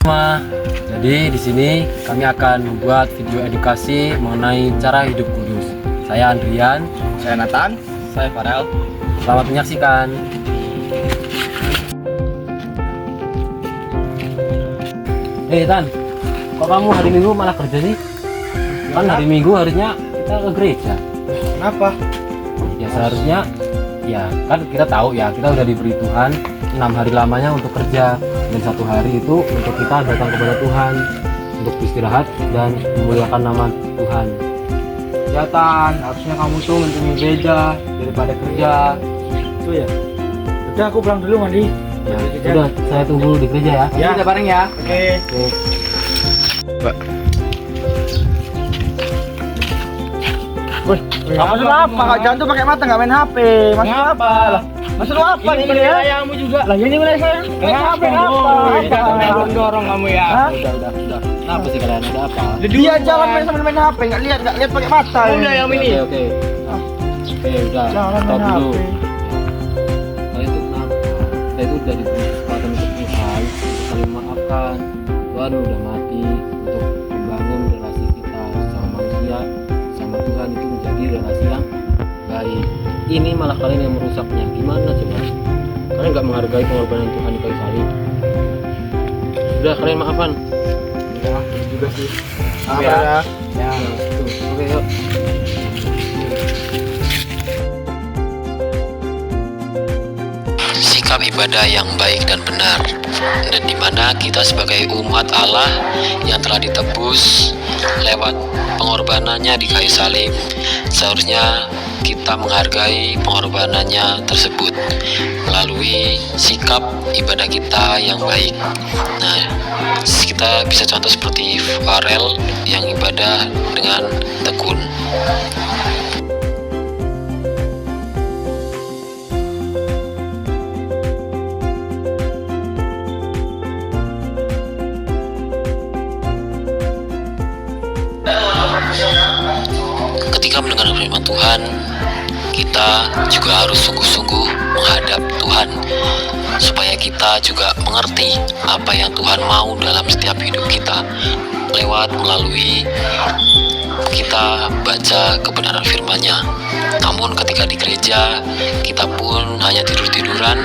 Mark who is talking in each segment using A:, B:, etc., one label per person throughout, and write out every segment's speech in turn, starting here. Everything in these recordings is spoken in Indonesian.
A: Jadi di sini kami akan membuat video edukasi mengenai cara hidup kudus. Saya Andrian,
B: Saya Nathan.
C: Saya Farel.
A: selamat menyaksikan. Tan, kok kamu hari Minggu malah kerja sih? Kan hari Minggu harusnya kita ke gereja.
B: Kenapa?
A: Ya seharusnya, ya kan kita tahu ya, kita udah diberi Tuhan 6 hari lamanya untuk kerja, dan 1 hari itu untuk kita datang kepada Tuhan untuk istirahat dan memuliakan nama Tuhan.
B: Ya Tan, harusnya kamu tuh mengunjungi gereja daripada kerja. Itu ya. Udah aku pulang dulu mandi.
A: Ya, udah saya tunggu di gereja ya.
B: Ya, kita bareng ya. Oke.
A: Oke.
B: Woi, maksud apa? Kak Jangan tuh pakai mata nggak main HP. Maksud apa? Lah, maksud lu apa
C: Ini
B: nih?
C: wilayah
B: Ya?
C: ayahmu juga.
B: Lah ini wilayah saya.
C: Kenapa? Dorong kamu ya.
B: Hah?
A: Udah. Kenapa sih kalian, ada apa?
B: Dia jalan main sambil main HP, nggak lihat pakai mata.
C: Udah yang ini.
A: Oke. Oke, udah.
B: Jalan
A: Stop
B: main
A: dulu.
B: HP.
A: Kalian itu kenapa? Kita itu udah diberi kesempatan untuk Tuhan untuk saling memaafkan. Tuhan udah mati untuk membangun relasi kita sama manusia, sama Tuhan itu menjadi relasi yang baik. Ini malah kalian yang merusaknya. Gimana coba? Kalian nggak menghargai pengorbanan Tuhan di kayu salib. Udah, kalian maafan.
B: Ya, juga sih.
C: Maaf
B: ya.
C: Ya.
A: Tuh, oke yuk.
D: Sikap ibadah yang baik dan benar, dan di mana kita sebagai umat Allah yang telah ditebus lewat pengorbanannya di kayu salib, seharusnya kita menghargai pengorbanannya tersebut melalui sikap ibadah kita yang baik. Nah, kita bisa contoh seperti Farel yang ibadah dengan tekun. Ketika mendengar firman Tuhan, kita juga harus sungguh-sungguh menghadap Tuhan, supaya kita juga mengerti apa yang Tuhan mau dalam setiap hidup kita, melalui kita baca kebenaran firman-Nya. Namun ketika di gereja kita pun hanya tidur-tiduran,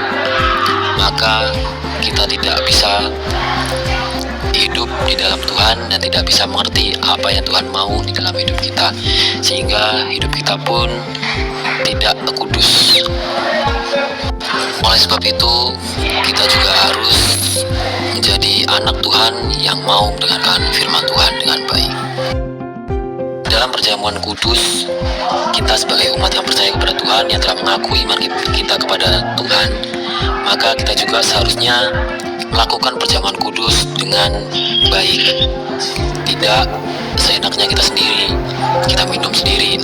D: maka kita tidak bisa hidup di dalam Tuhan dan tidak bisa mengerti apa yang Tuhan mau di dalam hidup kita, sehingga hidup kita pun tidak kudus. Oleh sebab itu, kita juga harus menjadi anak Tuhan yang mau mendengarkan firman Tuhan dengan baik. Dalam perjamuan kudus, kita sebagai umat yang percaya kepada Tuhan, yang telah mengakui iman kita kepada Tuhan, maka kita juga seharusnya melakukan perjamuan kudus dengan baik. Tidak seenaknya kita sendiri, kita minum sendiri.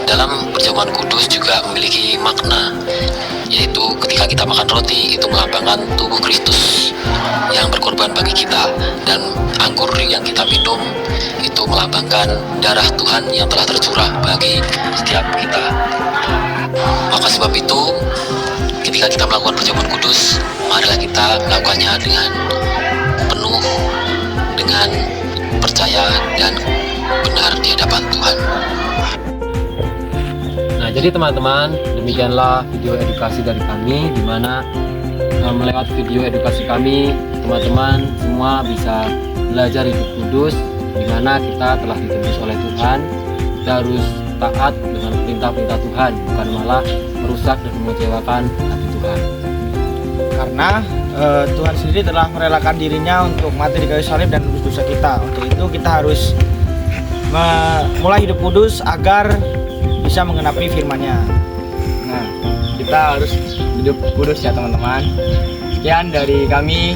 D: Dalam perjamuan kudus juga memiliki makna, yaitu ketika kita makan roti, itu melambangkan tubuh Kristus yang berkorban bagi kita, dan anggur yang kita minum itu melambangkan darah Tuhan yang telah tercurah bagi setiap kita. Maka sebab itu, ketika kita melakukan perjamuan kudus, marilah kita melakukannya dengan penuh dengan percaya dan benar di hadapan Tuhan.
A: Nah, jadi teman-teman, demikianlah video edukasi dari kami, di mana melewati video edukasi kami, teman-teman semua bisa belajar hidup kudus, di mana kita telah ditebus oleh Tuhan. Kita harus taat dengan perintah-perintah Tuhan, bukan malah merusak dan mengecewakan hati Tuhan.
B: Karena Tuhan sendiri telah merelakan dirinya untuk mati di kayu salib dan menebus dosa kita. Untuk itu kita harus mulai hidup kudus agar bisa menggenapi firman-Nya.
C: Nah, kita harus hidup kudus ya teman-teman. Sekian dari kami.